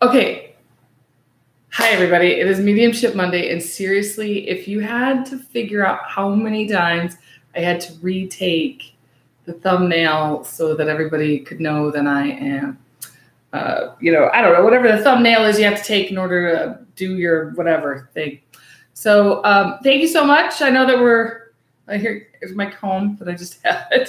Okay. Hi, everybody. It is Mediumship Monday. And seriously, if you had to figure out how many times I had to retake the thumbnail so that everybody could know that I am, I don't know, whatever the thumbnail is you have to take in order to do your whatever thing. So thank you so much. I know that here's my comb that I just had.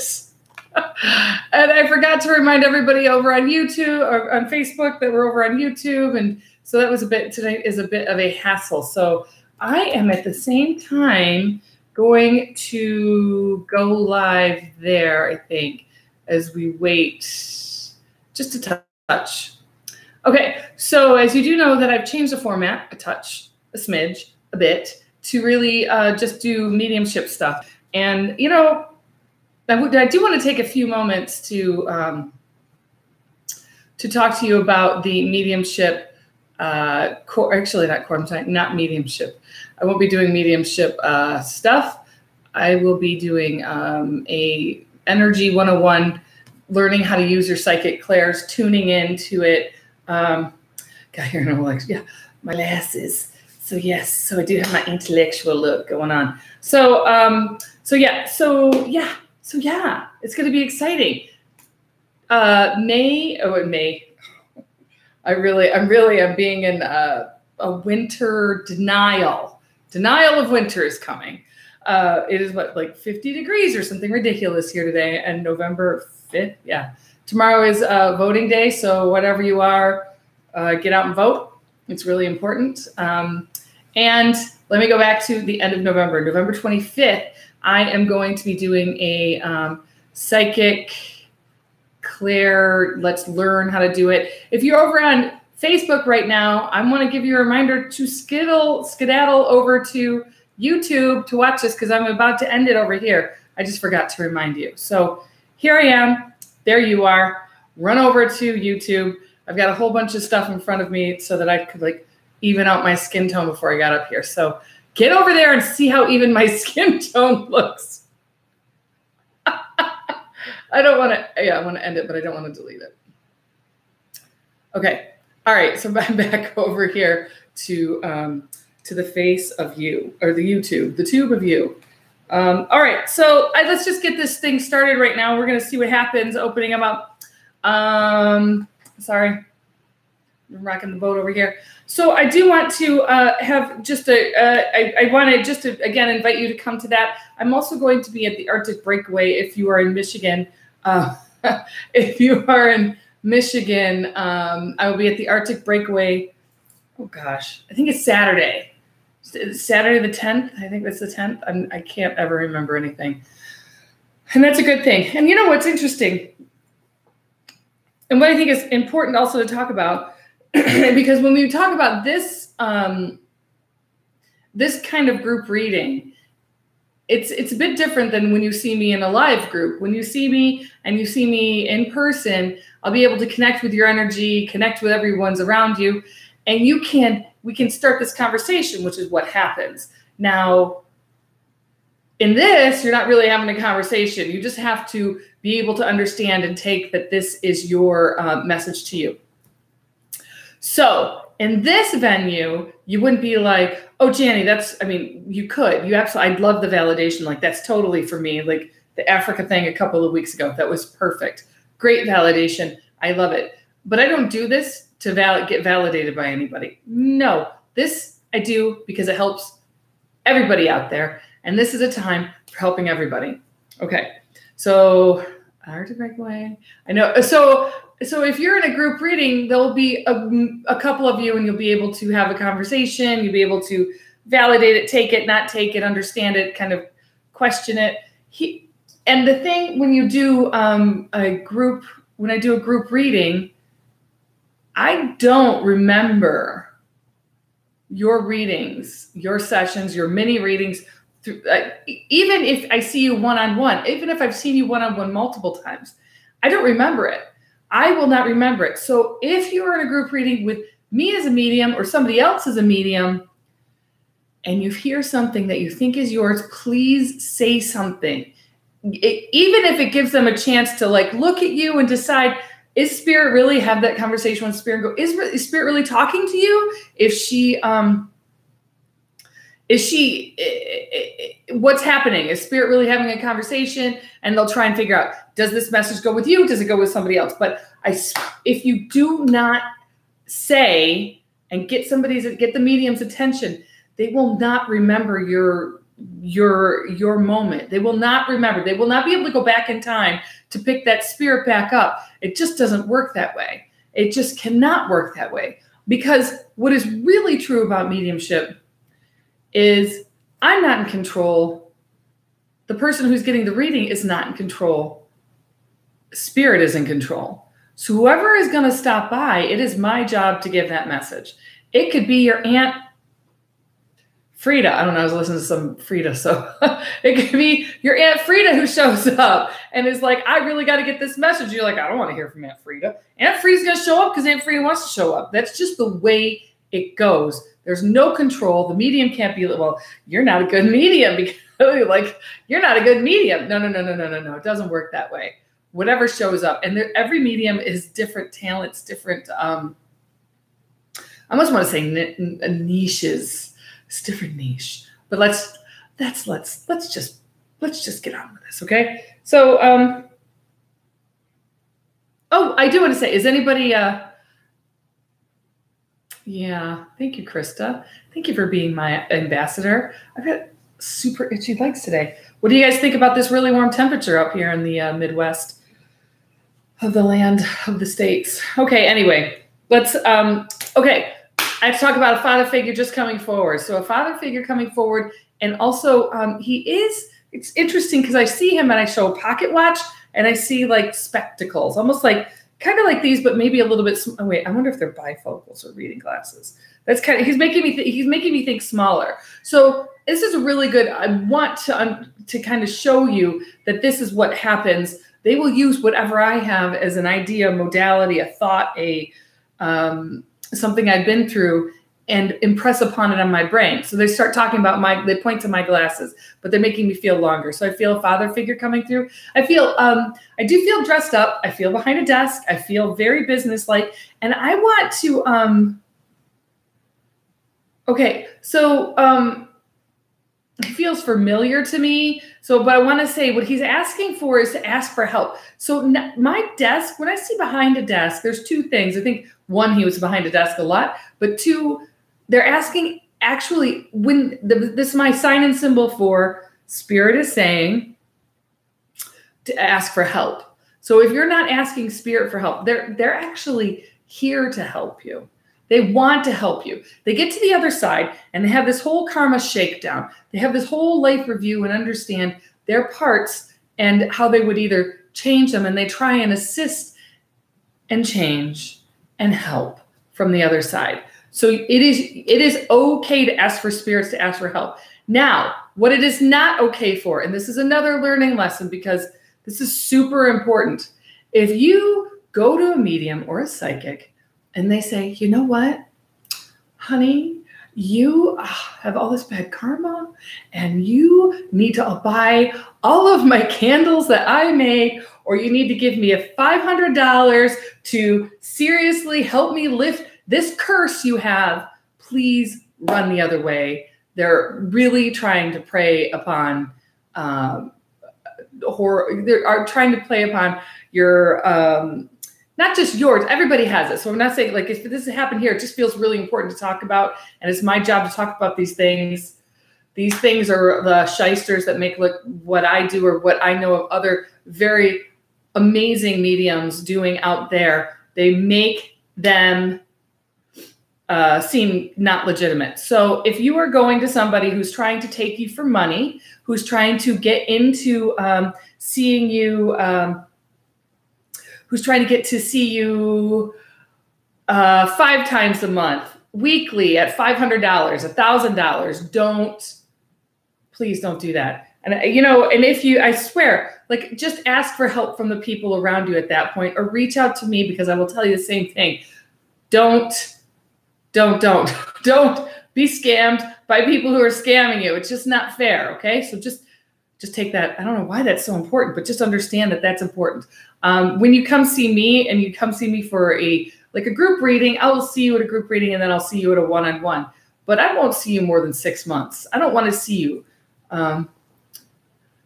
And I forgot to remind everybody over on YouTube or on Facebook that we're over on YouTube. And so that was today is a bit of a hassle. So I am at the same time going to go live there, I think, as we wait just a touch. Okay, so as you do know that I've changed the format a touch, a smidge, a bit, to really just do mediumship stuff. And, I do want to take a few moments to talk to you about the mediumship not mediumship. I won't be doing mediumship stuff. I will be doing a Energy 101, learning how to use your psychic clairs, tuning into it. Got here and I'm like, yeah, my glasses. So yes, so I do have my intellectual look going on. So yeah, it's going to be exciting. May. I'm being in a winter denial. Denial of winter is coming. It is like 50 degrees or something ridiculous here today, and November 5th. Yeah, tomorrow is voting day. So whatever you are, get out and vote. It's really important. And let me go back to the end of November. November 25th, I am going to be doing a psychic clair. Let's learn how to do it. If you're over on Facebook right now, I want to give you a reminder to skedaddle over to YouTube to watch this because I'm about to end it over here. I just forgot to remind you. So here I am. There you are. Run over to YouTube. I've got a whole bunch of stuff in front of me so that I could even out my skin tone before I got up here. So get over there and see how even my skin tone looks. I want to end it, but I don't want to delete it. Okay. All right. So I'm back over here to the face of you, or the YouTube, the tube of you. All right. So let's just get this thing started right now. We're going to see what happens opening them up. Sorry. I'm rocking the boat over here. So I do want to have just I want to just again invite you to come to that. I'm also going to be at the Arctic Breakaway if you are in Michigan. If you are in Michigan, I will be at the Arctic Breakaway. Oh gosh, I think it's Saturday. Saturday the 10th. I think that's the 10th. I can't ever remember anything. And that's a good thing. And you know what's interesting? And what I think is important also to talk about, because when we talk about this this kind of group reading, it's a bit different than when you see me in a live group. When you see me and you see me in person, I'll be able to connect with your energy, connect with everyone's around you, and we can start this conversation, which is what happens. Now, in this, you're not really having a conversation. You just have to be able to understand and take that this is your message to you. So in this venue, you wouldn't be like, oh, Janny, you could. I'd love the validation. Like, that's totally for me. Like the Africa thing a couple of weeks ago, that was perfect. Great validation. I love it. But I don't do this to get validated by anybody. No, this I do because it helps everybody out there. And this is a time for helping everybody. Okay, so Arctic Breakaway. I know. So if you're in a group reading, there'll be a couple of you and you'll be able to have a conversation. You'll be able to validate it, take it, not take it, understand it, kind of question it. And the thing when you do when I do a group reading, I don't remember your readings, your sessions, your mini readings. Even if I see you one-on-one, even if I've seen you one-on-one multiple times, I don't remember it. I will not remember it. So if you are in a group reading with me as a medium or somebody else as a medium, and you hear something that you think is yours, please say something. Even if it gives them a chance to look at you and decide, is Spirit really have that conversation with Spirit and go, is Spirit really talking to you? What's happening? Is Spirit really having a conversation? And they'll try and figure out, does this message go with you? Does it go with somebody else? But if you do not say and get the medium's attention, they will not remember your moment. They will not remember. They will not be able to go back in time to pick that spirit back up. It just doesn't work that way. It just cannot work that way. Because what is really true about mediumship is I'm not in control. The person who's getting the reading is not in control. Spirit is in control. So whoever is going to stop by, it is my job to give that message. It could be your Aunt Frida. I don't know. I was listening to some Frida. So it could be your Aunt Frida who shows up and is like, I really got to get this message. You're like, I don't want to hear from Aunt Frida. Aunt Frida's going to show up because Aunt Frida wants to show up. That's just the way it goes. There's no control. The medium can't be, well, you're not a good medium because like, you're not a good medium. No. It doesn't work that way. Whatever shows up. And every medium is different talents, different, I almost want to say niches. It's different niche, but let's just get on with this. Okay. So, oh, I do want to say, is anybody, yeah, thank you, Krista. Thank you for being my ambassador. I've got super itchy legs today. What do you guys think about this really warm temperature up here in the Midwest of the land of the States? Okay. Anyway, let's, okay. I have to talk about a father figure just coming forward. So a father figure coming forward. And also it's interesting because I see him and I show a pocket watch and I see like spectacles, almost like kind of like these, but maybe a little bit. Oh, wait, I wonder if they're bifocals or reading glasses. That's kind of, he's making me think smaller. So this is a really good, I want to kind of show you that this is what happens. They will use whatever I have as an idea, modality, a thought, something I've been through and impress upon it on my brain. So they start talking about they point to my glasses, but they're making me feel longer. So I feel a father figure coming through. I do feel dressed up. I feel behind a desk. I feel very businesslike. And I want to, okay. So, it feels familiar to me. So, but I want to say what he's asking for is to ask for help. So my desk, when I see behind a desk, there's two things. I think one, he was behind a desk a lot, but two, they're asking actually this is my sign and symbol for Spirit is saying to ask for help. So if you're not asking Spirit for help, they're actually here to help you. They want to help you. They get to the other side and they have this whole karma shakedown. They have this whole life review and understand their parts and how they would either change them. And they try and assist and change and help from the other side. So it is okay to ask for spirits, to ask for help. Now, what it is not okay for, and this is another learning lesson because this is super important. If you go to a medium or a psychic and they say, you know what, honey, you have all this bad karma and you need to buy all of my candles that I make, or you need to give me a $500 to seriously help me lift this curse you have, please run the other way. They're really trying to prey upon horror. They are trying to play upon your, not just yours, everybody has it. So I'm not saying like, if this has happened here, it just feels really important to talk about. And it's my job to talk about these things. These things are the shysters that make look what I do or what I know of other very amazing mediums doing out there. They make them seem not legitimate. So if you are going to somebody who's trying to take you for money, who's trying to get into seeing you, who's trying to get to see you 5 times a month, weekly at $500, $1,000, please don't do that. And, and if you, I swear, like just ask for help from the people around you at that point, or reach out to me because I will tell you the same thing. Don't be scammed by people who are scamming you. It's just not fair. Okay. So just Just take that. I don't know why that's so important, but just understand that that's important. When you come see me and you come see me for a group reading, I will see you at a group reading and then I'll see you at a one-on-one. But I won't see you more than 6 months. I don't want to see you.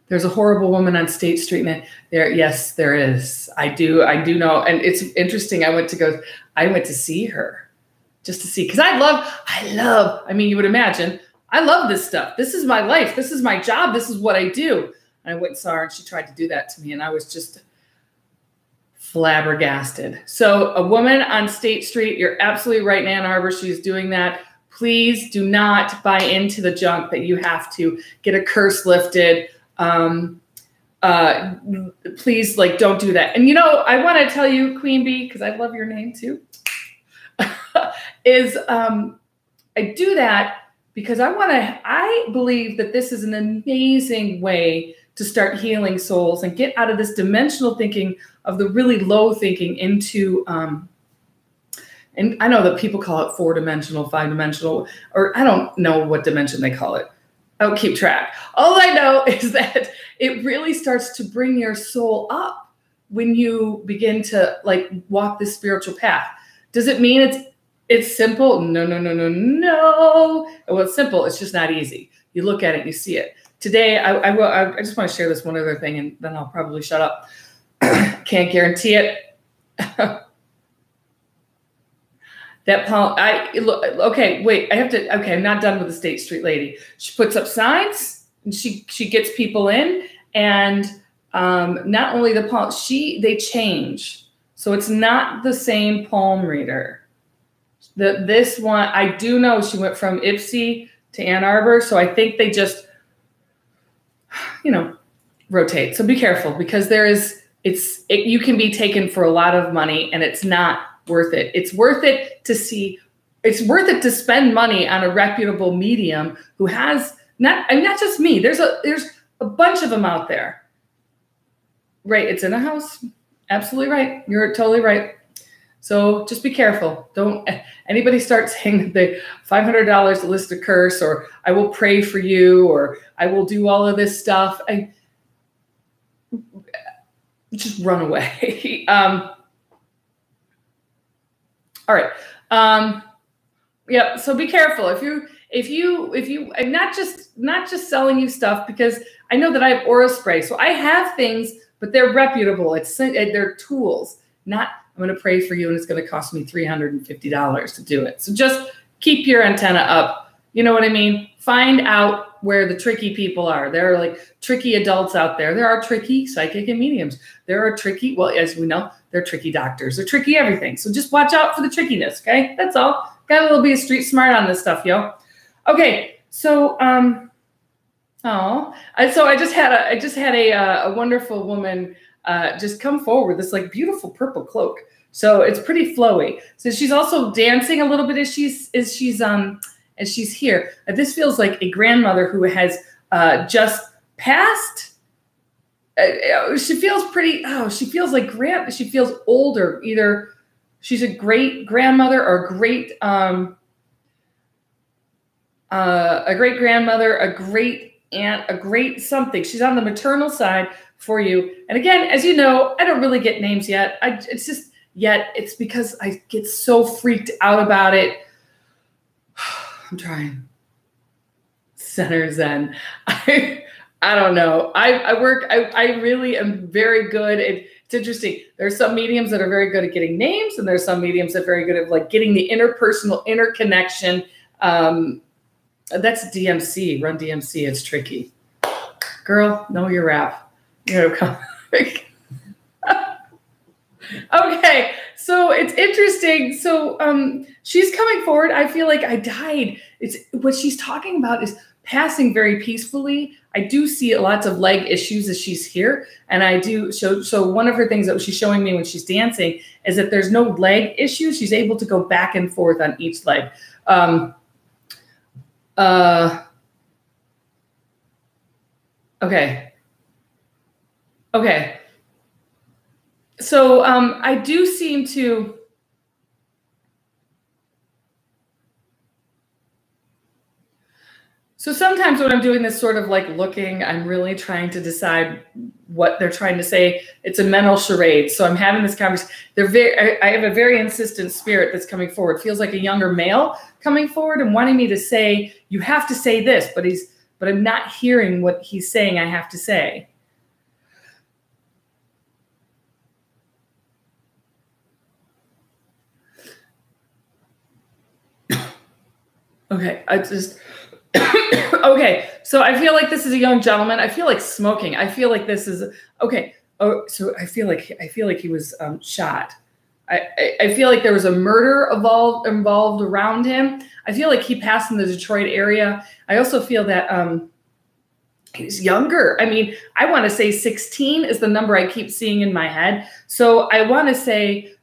There's a horrible woman on State Street. There, yes, there is. I do know. And it's interesting. I went to see her just to see, because I love, I mean, you would imagine, I love this stuff. This is my life. This is my job. This is what I do. And I went and saw her and she tried to do that to me. And I was just flabbergasted. So a woman on State Street, you're absolutely right in Ann Arbor. She's doing that. Please do not buy into the junk that you have to get a curse lifted. Please, don't do that. And I want to tell you, Queen Bee, because I love your name too, is I do that because I believe that this is an amazing way to start healing souls and get out of this dimensional thinking of the really low thinking into, and I know that people call it 4-dimensional, 5-dimensional, or I don't know what dimension they call it. I don't keep track. All I know is that it really starts to bring your soul up when you begin to walk this spiritual path. Does it mean it's simple? No. Well, it's simple. It's just not easy. You look at it, you see it. Today, I just want to share this one other thing, and then I'll probably shut up. Can't guarantee it. That palm, okay, wait, I'm not done with the State Street lady. She puts up signs and she gets people in, and not only the palm, they change. So it's not the same palm reader. This one, I do know she went from Ipsy to Ann Arbor. So I think they just, rotate. So be careful, because you can be taken for a lot of money and it's not worth it. It's worth it to spend money on a reputable medium who has not just me. There's a bunch of them out there. Right. It's in a house. Absolutely right. You're totally right. So just be careful. Don't anybody start saying the $500 to list a curse, or I will pray for you, or I will do all of this stuff. Just run away. All right. Yeah. So be careful. If you, I'm not just selling you stuff, because I know that I have aura spray. So I have things, but they're reputable. They're tools, not, I'm going to pray for you and it's going to cost me $350 to do it. So just keep your antenna up. You know what I mean? Find out where the tricky people are. There are tricky adults out there. There are tricky psychic and mediums. There are tricky, well, as we know, they're tricky doctors. They're tricky everything. So just watch out for the trickiness, okay? That's all. Got a little bit of street smart on this stuff, yo. Okay, so so I just had a wonderful woman just come forward with this beautiful purple cloak. So it's pretty flowy. So she's also dancing a little bit as she's here. This feels like a grandmother who has just passed. She feels she feels older. Either she's a great grandmother or a great grandmother, a great aunt, a great something. She's on the maternal side for you. And again, as you know, I don't really get names yet. It's because I get so freaked out about it. I'm trying. Center Zen. I don't know. I really am very good. It's interesting. There's some mediums that are very good at getting names, and there's some mediums that are very good at getting the interpersonal interconnection. That's DMC. Run DMC. It's tricky. Girl, know your rap. Come. Okay, so it's interesting. So she's coming forward. I feel like I died. It's what she's talking about is passing very peacefully. I do see lots of leg issues as she's here, and I do so one of her things that she's showing me when she's dancing is that there's no leg issues. She's able to go back and forth on each leg. Okay. So I do seem to. So sometimes when I'm doing this sort of like looking, I'm really trying to decide what they're trying to say. It's a mental charade. So I'm having this conversation. I have a very insistent spirit that's coming forward. Feels like a younger male coming forward and wanting me to say, you have to say this, but I'm not hearing what he's saying I have to say. Okay, okay, so I feel like this is a young gentleman. I feel like smoking. I feel like this is okay. Oh, so I feel like he was shot. I feel like there was a murder involved around him. I feel like he passed in the Detroit area. I also feel that he's younger. I mean, I want to say 16 is the number I keep seeing in my head. So I want to say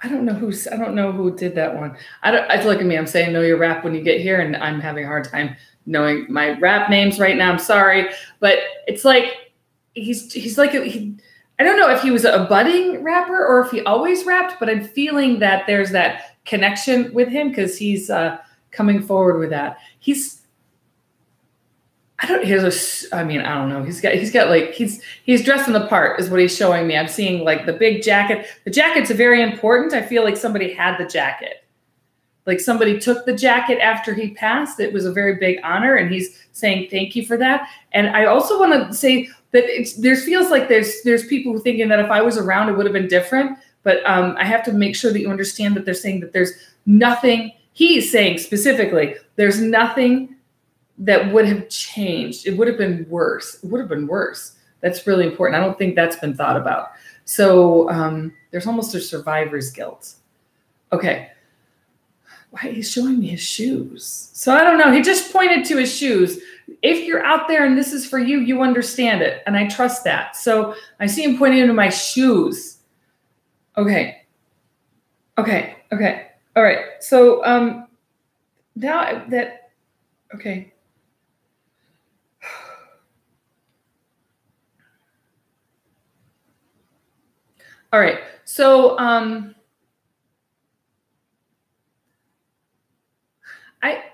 I don't know who did that one. I look at me, I'm saying know your rap when you get here, and I'm having a hard time knowing my rap names right now. I'm sorry. But it's like he's like I don't know if he was a budding rapper or if he always rapped, but I'm feeling that there's that connection with him because he's coming forward with that. I don't know. He's dressed in the part is what he's showing me. I'm seeing like the big jacket. The jacket's very important. I feel like somebody had the jacket. Like somebody took the jacket after he passed. It was a very big honor. And he's saying, thank you for that. And I also want to say that feels like there's people who thinking that if I was around, it would have been different. But I have to make sure that you understand that they're saying that there's nothing. He's saying specifically, there's nothing that would have changed. It would have been worse. It would have been worse. That's really important. I don't think that's been thought about. So there's almost a survivor's guilt. Okay. Why he's showing me his shoes. So I don't know. He just pointed to his shoes. If you're out there and this is for you, you understand it. And I trust that. So I see him pointing to my shoes. Okay. Okay. Okay. All right. So now that, okay. All right. So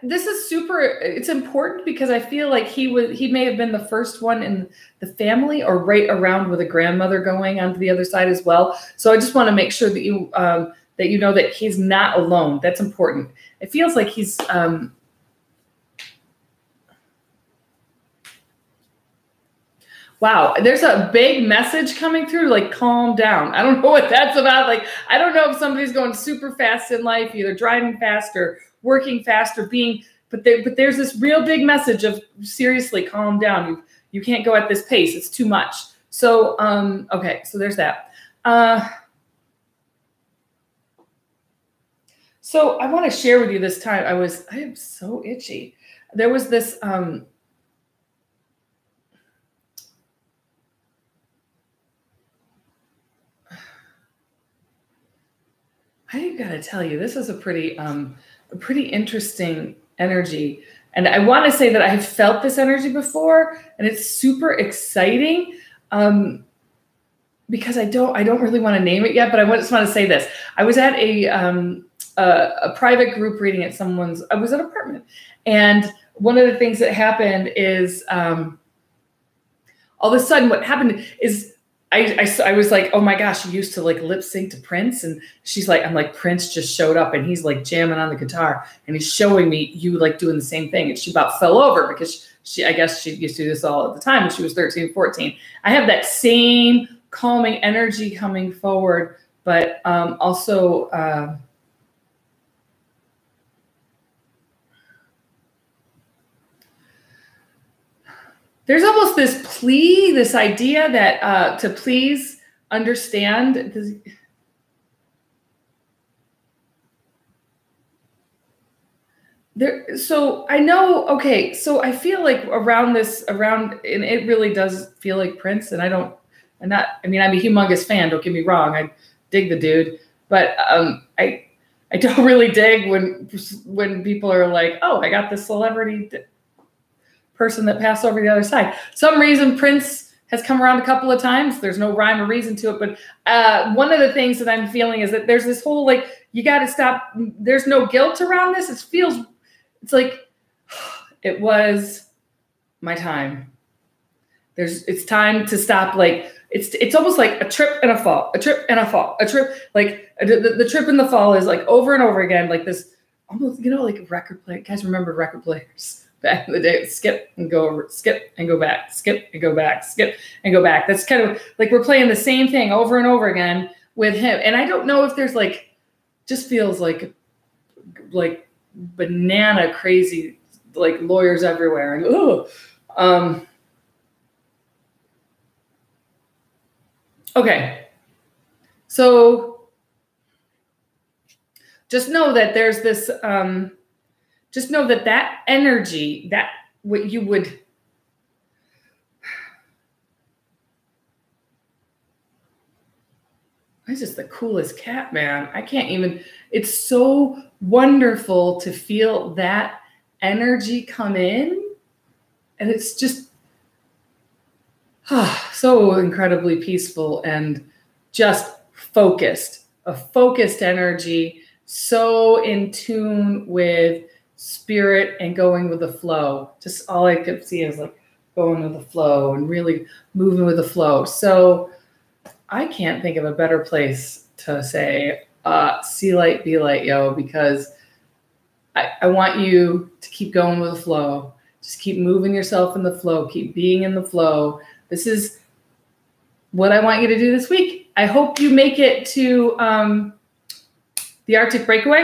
this is it's important because I feel like he may have been the first one in the family or right around with a grandmother going onto the other side as well. So I just want to make sure that you know that he's not alone. That's important. It feels like he's wow, there's a big message coming through, like calm down. I don't know what that's about. Like, I don't know if somebody's going super fast in life, either driving fast or working fast or but there's this real big message of seriously calm down. You can't go at this pace. It's too much. So, okay, so there's that. So I want to share with you this time. I am so itchy. There was this, I gotta tell you, this is a pretty interesting energy. And I want to say that I have felt this energy before, and it's super exciting because I don't really want to name it yet, but I just want to say this. I was at a private group reading at I was at an apartment, and one of the things that happened is all of a sudden what happened is I was like, oh my gosh, you used to like lip sync to Prince. And she's like, I'm like, Prince just showed up and he's like jamming on the guitar and he's showing me you like doing the same thing. And she about fell over because I guess she used to do this all at the time when she was 13, 14. I have that same calming energy coming forward, but also, there's almost this idea that to please understand. So I know, okay, so I feel like around, and it really does feel like Prince, and I'm a humongous fan, don't get me wrong. I dig the dude, but I don't really dig when people are like, oh, I got this celebrity person that passed over the other side. Some reason Prince has come around a couple of times. There's no rhyme or reason to it. But one of the things that I'm feeling is that there's this whole, like, you got to stop. There's no guilt around this. It's like, it was my time. It's time to stop. Like, it's almost like a trip and a fall, a trip and a fall, a trip. Like the trip and the fall is like over and over again, like this, almost, like a record player. You guys remember record players back in the day? Skip and go over, skip and go back, skip and go back, skip and go back. That's kind of like we're playing the same thing over and over again with him. And I don't know if there's like, just feels like banana crazy, like lawyers everywhere. And okay. So just know that there's this, just know that energy, that what you would, he's just the coolest cat, man. I can't even, it's so wonderful to feel that energy come in. And it's just so incredibly peaceful and just focused, a focused energy, so in tune with spirit and going with the flow. Just all I could see is like going with the flow and really moving with the flow. So I can't think of a better place to say, see light, be light, yo, because I want you to keep going with the flow. Just keep moving yourself in the flow. Keep being in the flow. This is what I want you to do this week. I hope you make it to the Arctic Breakaway.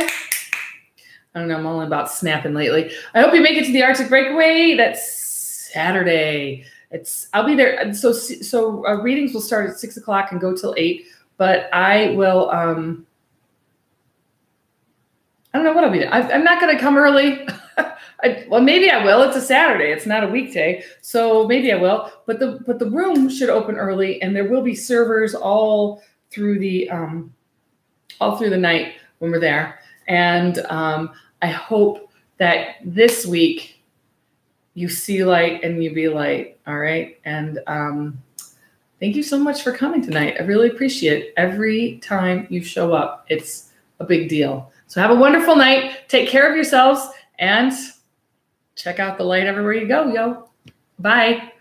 I don't know, I'm only about snapping lately. I hope you make it to the Arctic Breakaway. That's Saturday. I'll be there. So readings will start at 6 o'clock and go till 8. But I will. I don't know what I'll be doing. I'm not going to come early. Well, maybe I will. It's a Saturday. It's not a weekday, so maybe I will. But the room should open early, and there will be servers all through the night when we're there. And I hope that this week you see light and you be light. All right. And thank you so much for coming tonight. I really appreciate it. Every time you show up, it's a big deal. So have a wonderful night. Take care of yourselves and check out the light everywhere you go, yo. Bye.